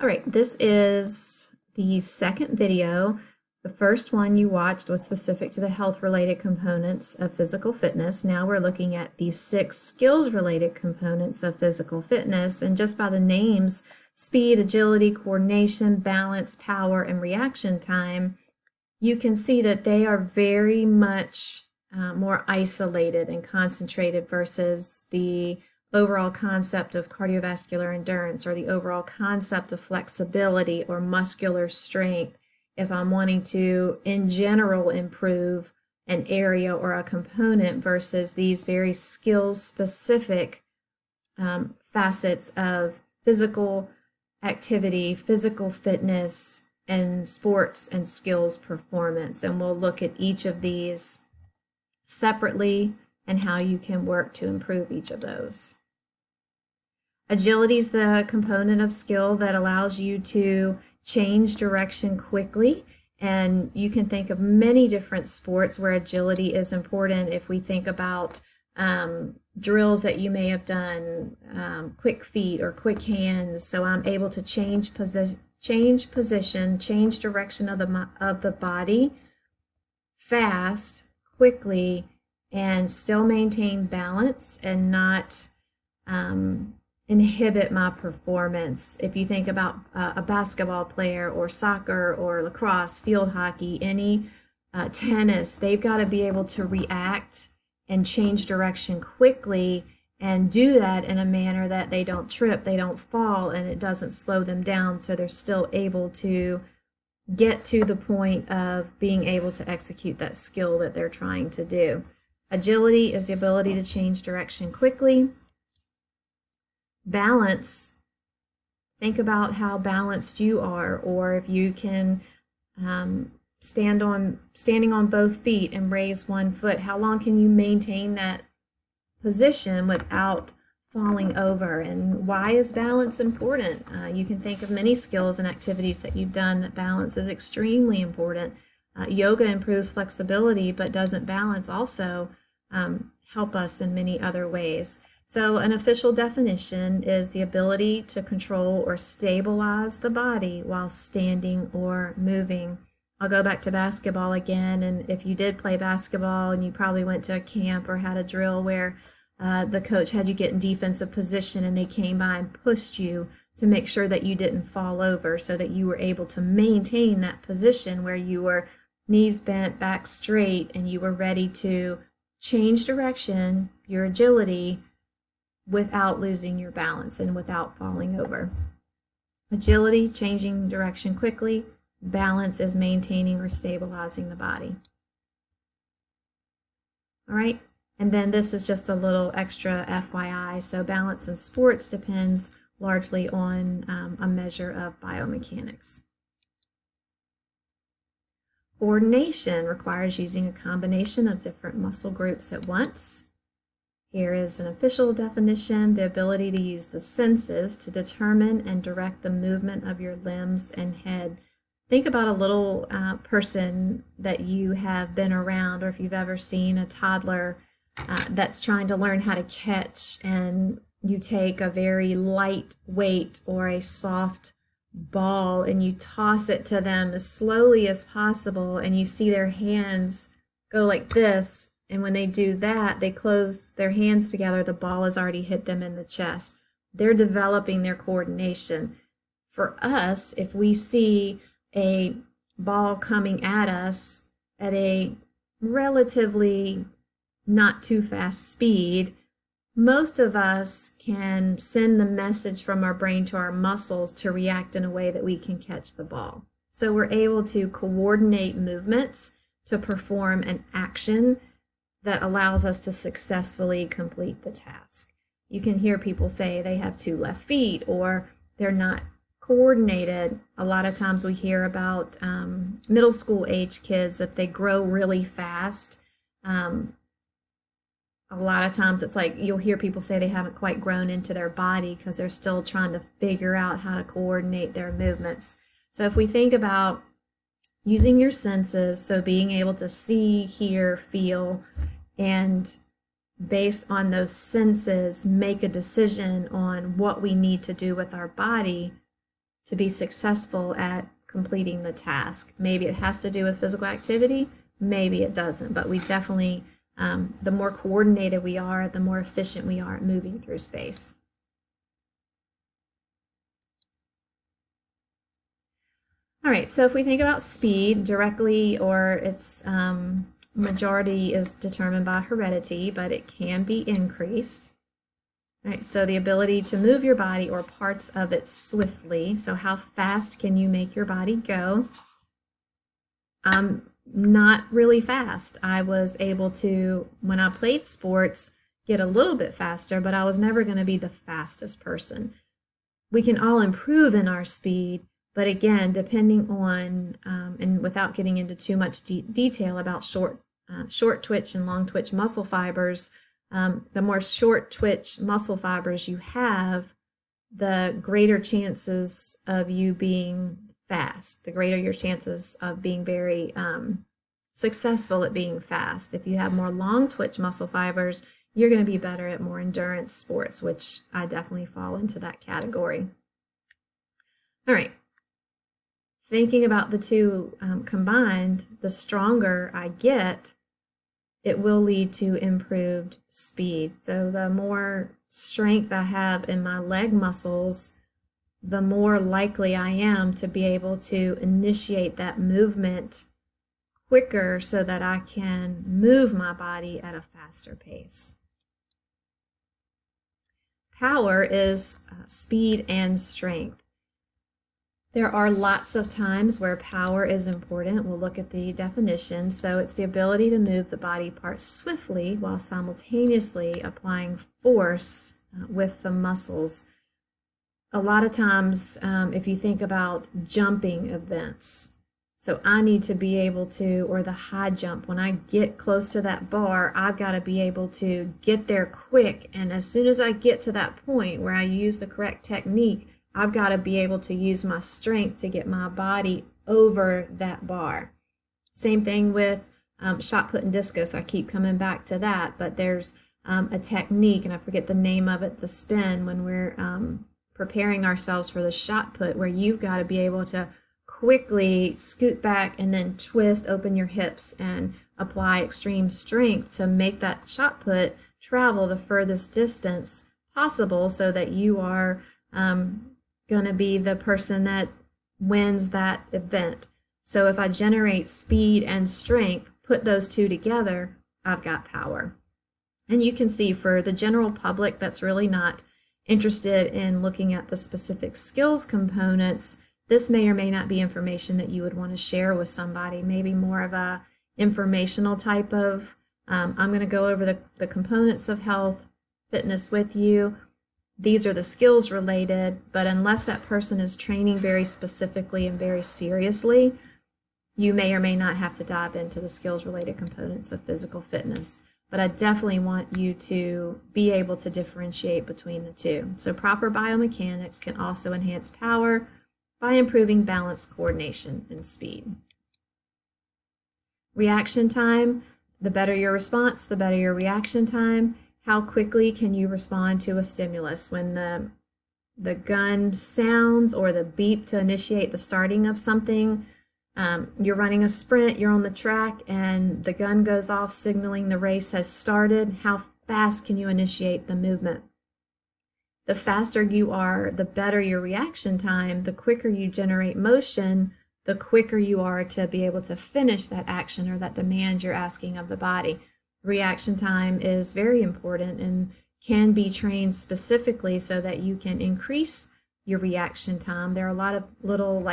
All right, this is the second video. The first one you watched was specific to the health-related components of physical fitness. Now we're looking at the 6 skills-related components of physical fitness, and just by the names, speed, agility, coordination, balance, power, and reaction time, you can see that they are very much more isolated and concentrated versus the overall concept of cardiovascular endurance or the overall concept of flexibility or muscular strength if I'm wanting to, in general, improve an area or a component versus these very skill-specific facets of physical activity, physical fitness, and sports and skills performance. And we'll look at each of these separately and how you can work to improve each of those. Agility is the component of skill that allows you to change direction quickly, and you can think of many different sports where agility is important. If we think about drills that you may have done, quick feet or quick hands, so I'm able to change position, change direction of the body fast, quickly, and still maintain balance and not inhibit my performance. If you think about a basketball player or soccer or lacrosse, field hockey, any tennis, they've got to be able to react and change direction quickly and do that in a manner that they don't trip, they don't fall, and it doesn't slow them down, so they're still able to get to the point of being able to execute that skill that they're trying to do. Agility is the ability to change direction quickly. Balance, think about how balanced you are, or if you can standing on both feet and raise one foot, how long can you maintain that position without falling over? And why is balance important? You can think of many skills and activities that you've done that balance is extremely important. Yoga improves flexibility, but doesn't balance also help us in many other ways? So an official definition is the ability to control or stabilize the body while standing or moving. I'll go back to basketball again, and if you did play basketball and you probably went to a camp or had a drill where the coach had you get in defensive position and they came by and pushed you to make sure that you didn't fall over so that you were able to maintain that position where you were knees bent, back straight, and you were ready to change direction, your agility, without losing your balance and without falling over. Agility, changing direction quickly. Balance is maintaining or stabilizing the body. All right, and then this is just a little extra FYI. So balance in sports depends largely on a measure of biomechanics. Coordination requires using a combination of different muscle groups at once. Here is an official definition: the ability to use the senses to determine and direct the movement of your limbs and head. Think about a little person that you have been around, or if you've ever seen a toddler that's trying to learn how to catch, and you take a very light weight or a soft ball and you toss it to them as slowly as possible, and you see their hands go like this. And when they do that, they close their hands together, the ball has already hit them in the chest. They're developing their coordination. For us, if we see a ball coming at us at a relatively not too fast speed, most of us can send the message from our brain to our muscles to react in a way that we can catch the ball. So we're able to coordinate movements to perform an action that allows us to successfully complete the task. You can hear people say they have 2 left feet or they're not coordinated. A lot of times we hear about middle school age kids, if they grow really fast, a lot of times it's like you'll hear people say they haven't quite grown into their body because they're still trying to figure out how to coordinate their movements. So if we think about using your senses, so being able to see, hear, feel, and based on those senses, make a decision on what we need to do with our body, to be successful at completing the task. Maybe it has to do with physical activity, maybe it doesn't, but we definitely, the more coordinated we are, the more efficient we are at moving through space. All right, so if we think about speed directly, or its majority is determined by heredity, but it can be increased. All right, so the ability to move your body or parts of it swiftly. So how fast can you make your body go? Not really fast. I was able to, when I played sports, get a little bit faster, but I was never going to be the fastest person. We can all improve in our speed, but again, depending on, and without getting into too much detail about short twitch and long twitch muscle fibers, the more short twitch muscle fibers you have, the greater chances of you being fast, the greater your chances of being very successful at being fast. If you have more long twitch muscle fibers, you're going to be better at more endurance sports, which I definitely fall into that category. All right. Thinking about the two combined, the stronger I get, it will lead to improved speed. So the more strength I have in my leg muscles, the more likely I am to be able to initiate that movement quicker so that I can move my body at a faster pace. Power is speed and strength. There are lots of times where power is important. We'll look at the definition. So it's the ability to move the body parts swiftly while simultaneously applying force with the muscles. A lot of times, if you think about jumping events, so I need to be able to, or the high jump, when I get close to that bar, I've got to be able to get there quick. And as soon as I get to that point where I use the correct technique, I've got to be able to use my strength to get my body over that bar. Same thing with shot put and discus. I keep coming back to that, but there's a technique, and I forget the name of it, to spin when we're preparing ourselves for the shot put, where you've got to be able to quickly scoot back and then twist, open your hips, and apply extreme strength to make that shot put travel the furthest distance possible so that you are going to be the person that wins that event. So if I generate speed and strength, put those two together, I've got power. And you can see for the general public that's really not interested in looking at the specific skills components, this may or may not be information that you would want to share with somebody, maybe more of a informational type of, I'm going to go over the components of health, fitness with you. These are the skills related, but unless that person is training very specifically and very seriously, you may or may not have to dive into the skills related components of physical fitness. But I definitely want you to be able to differentiate between the two. So proper biomechanics can also enhance power by improving balance, coordination, and speed. Reaction time, the better your response, the better your reaction time. How quickly can you respond to a stimulus? When the gun sounds or the beep to initiate the starting of something, you're running a sprint, you're on the track, and the gun goes off signaling the race has started. How fast can you initiate the movement? The faster you are, the better your reaction time. The quicker you generate motion, the quicker you are to be able to finish that action or that demand you're asking of the body. Reaction time is very important and can be trained specifically so that you can increase your reaction time. There are a lot of little,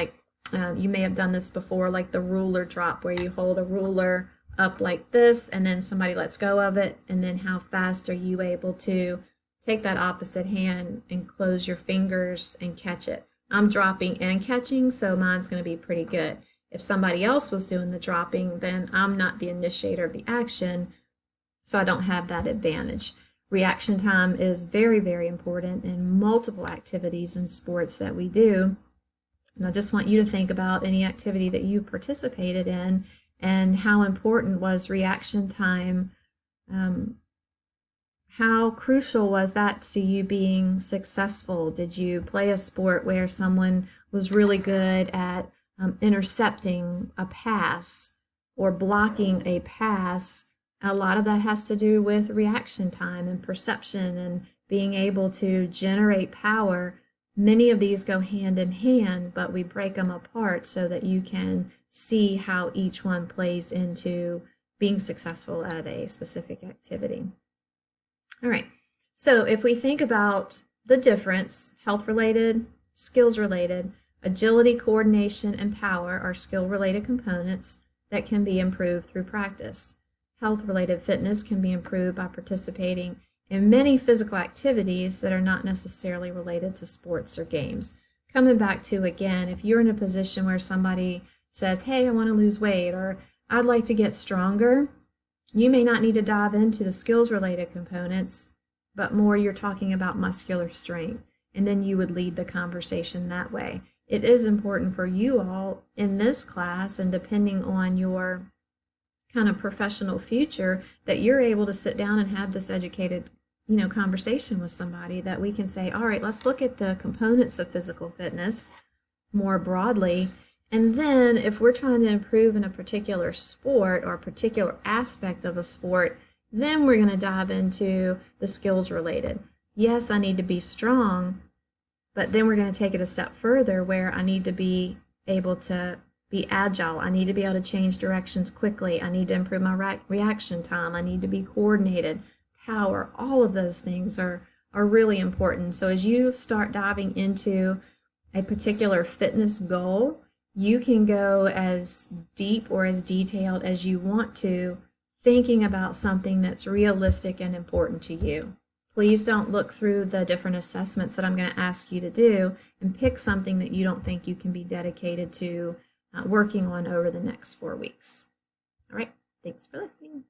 you may have done this before, like the ruler drop, where you hold a ruler up like this and then somebody lets go of it, and then how fast are you able to take that opposite hand and close your fingers and catch it. I'm dropping and catching, so mine's going to be pretty good. If somebody else was doing the dropping, then I'm not the initiator of the action, so I don't have that advantage. Reaction time is very, very important in multiple activities and sports that we do. And I just want you to think about any activity that you participated in and how important was reaction time, How crucial was that to you being successful? Did you play a sport where someone was really good at intercepting a pass or blocking a pass? A lot of that has to do with reaction time and perception and being able to generate power. Many of these go hand in hand, but we break them apart so that you can see how each one plays into being successful at a specific activity. All right, so if we think about the difference, health-related, skills-related, agility, coordination, and power are skill-related components that can be improved through practice. Health-related fitness can be improved by participating in many physical activities that are not necessarily related to sports or games. Coming back to, again, if you're in a position where somebody says, hey, I want to lose weight, or I'd like to get stronger, you may not need to dive into the skills-related components, but more you're talking about muscular strength, and then you would lead the conversation that way. It is important for you all in this class, and depending on your kind of professional future, that you're able to sit down and have this educated, conversation with somebody, that we can say, all right, let's look at the components of physical fitness more broadly. And then if we're trying to improve in a particular sport or a particular aspect of a sport, then we're going to dive into the skills related. Yes, I need to be strong, but then we're going to take it a step further where I need to be able to be agile. I need to be able to change directions quickly. I need to improve my reaction time. I need to be coordinated. Power, all of those things are really important. So as you start diving into a particular fitness goal, you can go as deep or as detailed as you want to, thinking about something that's realistic and important to you. Please don't look through the different assessments that I'm going to ask you to do and pick something that you don't think you can be dedicated to working on over the next 4 weeks. All right, thanks for listening.